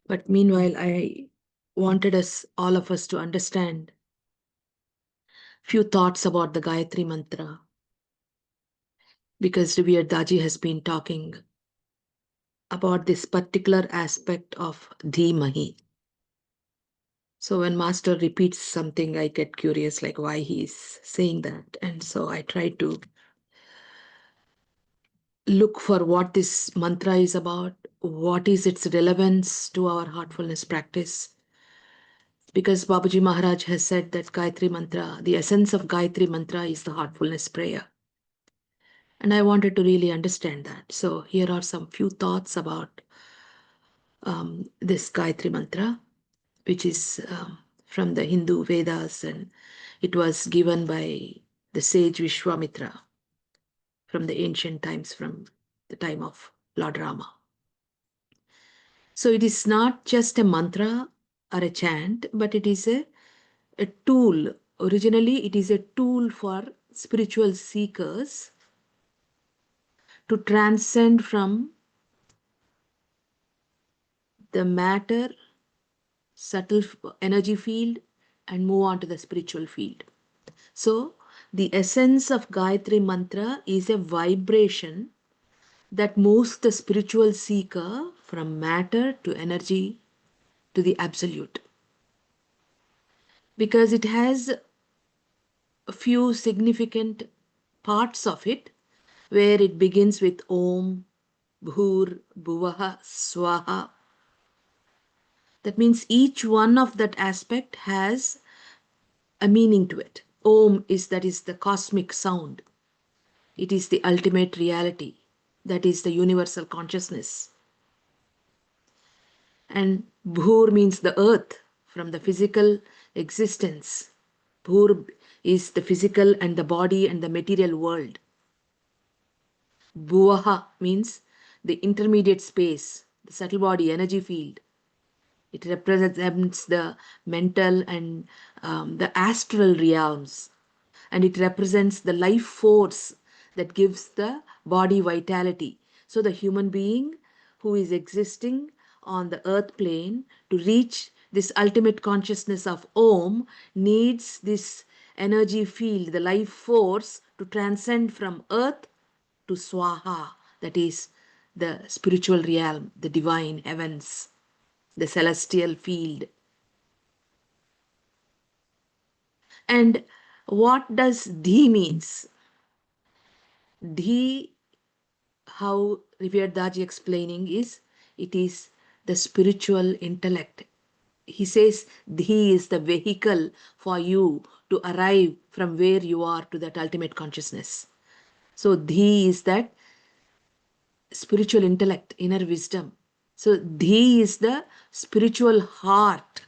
But meanwhile, I wanted all of us to understand few thoughts about the Gayatri Mantra, because Revered Daji has been talking about this particular aspect of Dhimahi. So when Master repeats something, I get curious, like why he's saying that. And so I try to look for what this mantra is about, what is its relevance to our heartfulness practice. Because Babaji Maharaj has said that Gayatri Mantra, the essence of Gayatri Mantra is the heartfulness prayer. And I wanted to really understand that. So here are some few thoughts about this Gayatri Mantra, which is from the Hindu Vedas, and it was given by the sage Vishwamitra from the ancient times, from the time of Lord Rama. So it is not just a mantra or a chant, but it is a tool. Originally, it is a tool for spiritual seekers to transcend from the matter, subtle energy field, and move on to the spiritual field. So, the essence of Gayatri Mantra is a vibration that moves the spiritual seeker from matter to energy to the absolute. Because it has a few significant parts of it, where it begins with Om, Bhur, Bhuvaha, Swaha. That means each one of that aspect has a meaning to it. Om is, that is the cosmic sound. It is the ultimate reality. That is the universal consciousness. And Bhur means the earth, from the physical existence. Bhur is the physical and the body and the material world. Bhuvaha means the intermediate space, the subtle body, energy field. It represents the mental and the astral realms. And it represents the life force that gives the body vitality. So the human being who is existing on the earth plane to reach this ultimate consciousness of Om needs this energy field, the life force, to transcend from earth to Swaha, that is the spiritual realm, the divine heavens, the celestial field. And what does Dhi means? Dhi, how Revered Daji explaining is, it is the spiritual intellect. He says Dhi is the vehicle for you to arrive from where you are to that ultimate consciousness. So Dhi is that spiritual intellect, inner wisdom. So Dhi is the spiritual heart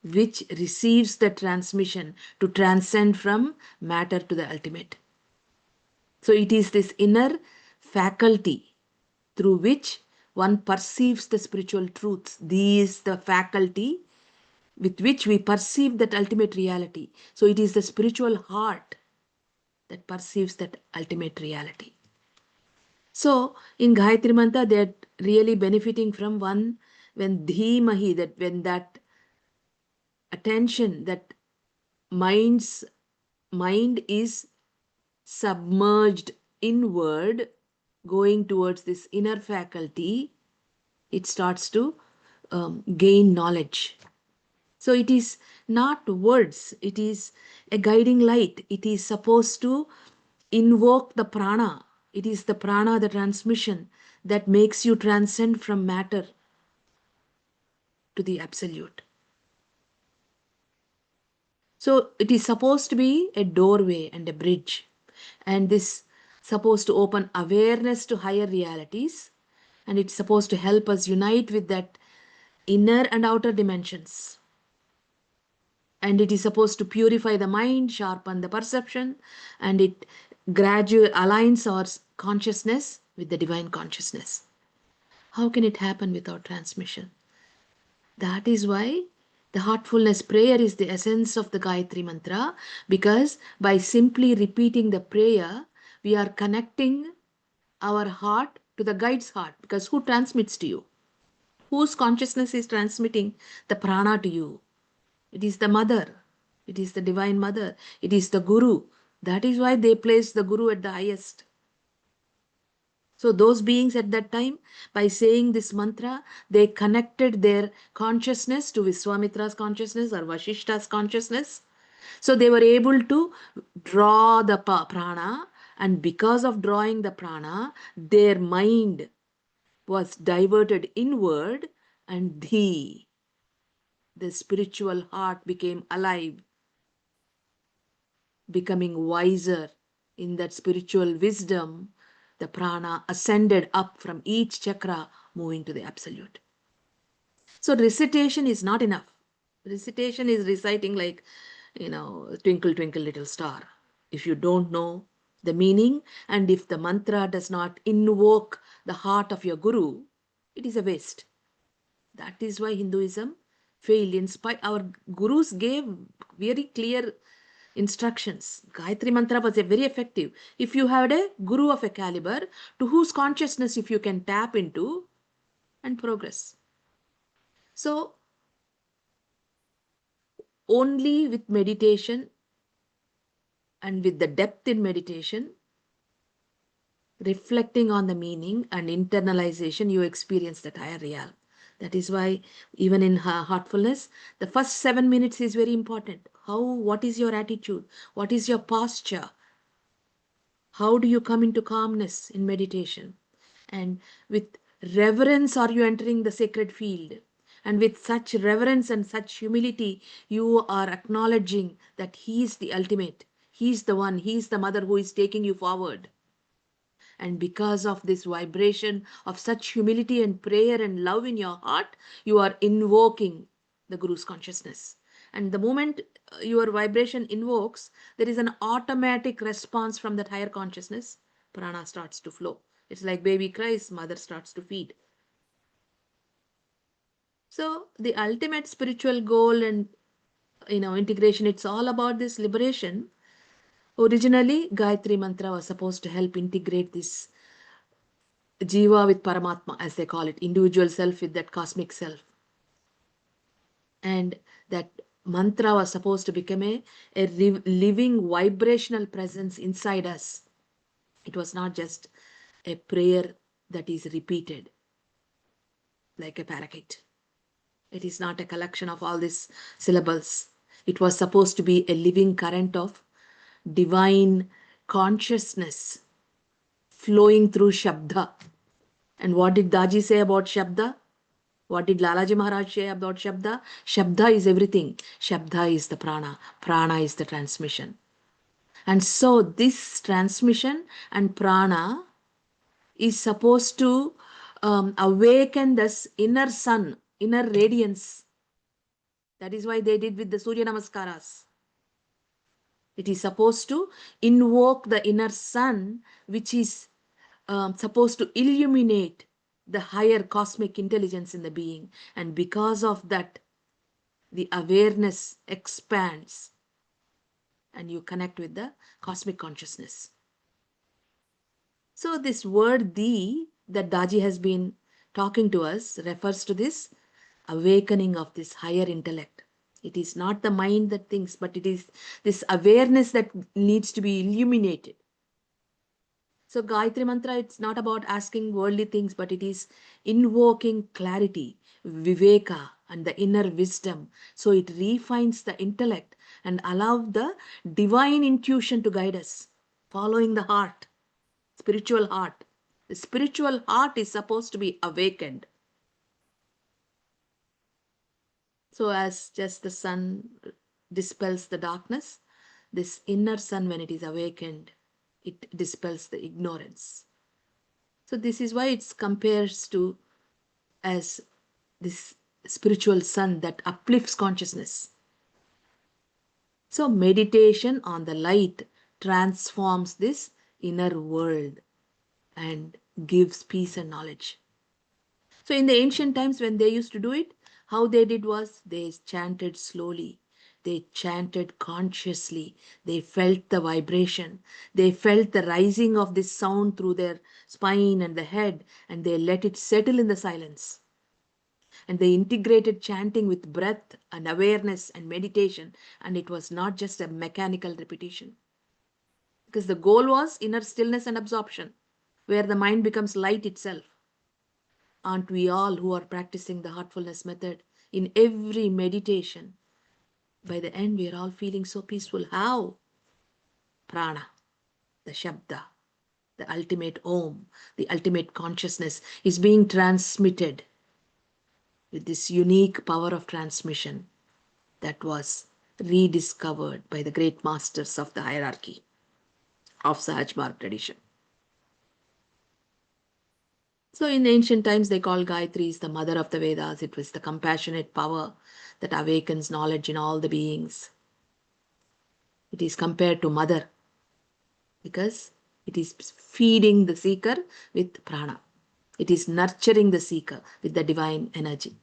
which receives the transmission to transcend from matter to the ultimate. So it is this inner faculty through which one perceives the spiritual truths. These the faculty with which we perceive that ultimate reality. So it is the spiritual heart that perceives that ultimate reality. So in Gayatri Mantra, they are really benefiting from one, when Dhimahi, that when that attention, that mind is submerged inward, going towards this inner faculty, it starts to gain knowledge. So it is not words, it is a guiding light. It is supposed to invoke the prana. It is the prana, the transmission, that makes you transcend from matter to the absolute. So it is supposed to be a doorway and a bridge. And this supposed to open awareness to higher realities. And it's supposed to help us unite with that inner and outer dimensions. And it is supposed to purify the mind, sharpen the perception, and it gradually aligns our consciousness with the divine consciousness. How can it happen without transmission? That is why the heartfulness prayer is the essence of the Gayatri Mantra, because by simply repeating the prayer, we are connecting our heart to the guide's heart. Because who transmits to you? whose consciousness is transmitting the prana to you? It is the mother. It is the divine mother. It is the guru. That is why they place the guru at the highest. So those beings at that time, by saying this mantra, they connected their consciousness to Viswamitra's consciousness or Vashishta's consciousness. So they were able to draw the prana, and because of drawing the prana, their mind was diverted inward, and the spiritual heart became alive, becoming wiser. In that spiritual wisdom, the prana ascended up from each chakra, moving to the absolute. So recitation is not enough. Recitation is reciting like, twinkle, twinkle, little star. If you don't know the meaning, and if the mantra does not invoke the heart of your guru, it is a waste. That is why Hinduism failed. In spite, our gurus gave very clear instructions. Gayatri mantra was a very effective. If you had a guru of a caliber to whose consciousness if you can tap into and progress. So only with meditation and with the depth in meditation, reflecting on the meaning and internalization, you experience that higher realm. That is why even in heartfulness, the first 7 minutes is very important. What is your attitude? What is your posture? How do you come into calmness in meditation? And with reverence are you entering the sacred field. And with such reverence and such humility, you are acknowledging that He is the ultimate. He is the one, He is the mother who is taking you forward. And because of this vibration of such humility and prayer and love in your heart, you are invoking the Guru's consciousness. And the moment your vibration invokes, there is an automatic response from that higher consciousness. Prana starts to flow. It's like baby cries, mother starts to feed. So the ultimate spiritual goal and integration, it's all about this liberation. Originally, Gayatri Mantra was supposed to help integrate this Jiva with Paramatma, as they call it, individual self with that cosmic self. And that mantra was supposed to become a living vibrational presence inside us. It was not just a prayer that is repeated like a parakeet. It is not a collection of all these syllables. It was supposed to be a living current of divine consciousness flowing through Shabda. And what did Daji say about Shabda? What did Lalaji Maharaj say about Shabda? Shabda is everything. Shabda is the prana. Prana is the transmission. And so this transmission and prana is supposed to awaken this inner sun, inner radiance. That is why they did with the Surya Namaskaras. It is supposed to invoke the inner sun, which is supposed to illuminate the higher cosmic intelligence in the being. And because of that, the awareness expands and you connect with the cosmic consciousness. So this word "the" that Daji has been talking to us refers to this awakening of this higher intellect. It is not the mind that thinks, but it is this awareness that needs to be illuminated. So Gayatri Mantra, it's not about asking worldly things, but it is invoking clarity, viveka, and the inner wisdom. So it refines the intellect and allow the divine intuition to guide us, following the heart, spiritual heart. The spiritual heart is supposed to be awakened. So as just the sun dispels the darkness, this inner sun, when it is awakened, it dispels the ignorance. So this is why it compares to as this spiritual sun that uplifts consciousness. So meditation on the light transforms this inner world and gives peace and knowledge. So in the ancient times when they used to do it, how they did was they chanted slowly. They chanted consciously. They felt the vibration. They felt the rising of this sound through their spine and the head, and they let it settle in the silence. And they integrated chanting with breath and awareness and meditation. And it was not just a mechanical repetition. Because the goal was inner stillness and absorption, where the mind becomes light itself. Aren't we all who are practicing the heartfulness method in every meditation? By the end, we are all feeling so peaceful. How? Prana, the Shabda, the ultimate Om, the ultimate consciousness is being transmitted with this unique power of transmission that was rediscovered by the great masters of the hierarchy of Sahaj Marg tradition. So in ancient times, they called Gayatri is the mother of the Vedas. It was the compassionate power that awakens knowledge in all the beings. It is compared to mother because it is feeding the seeker with prana. It is nurturing the seeker with the divine energy.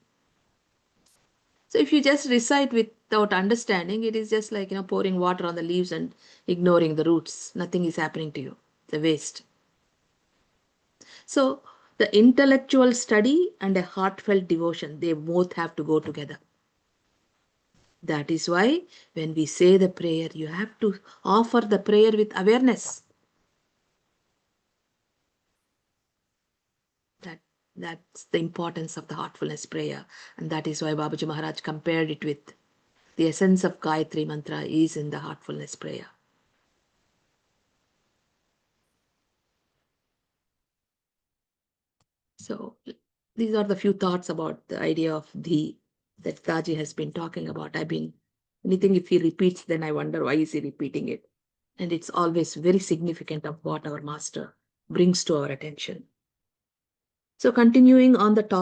So if you just recite without understanding, it is just like pouring water on the leaves and ignoring the roots. Nothing is happening to you. It's a waste. So the intellectual study and a heartfelt devotion, they both have to go together. That is why when we say the prayer, you have to offer the prayer with awareness. That that's the importance of the heartfulness prayer, and that is why Babaji Maharaj compared it with the essence of Gayatri mantra is in the heartfulness prayer. So these are the few thoughts about the idea of the that Taji has been talking about. I've been anything if he repeats, then I wonder why is he repeating it. And it's always very significant of what our master brings to our attention. So continuing on the talk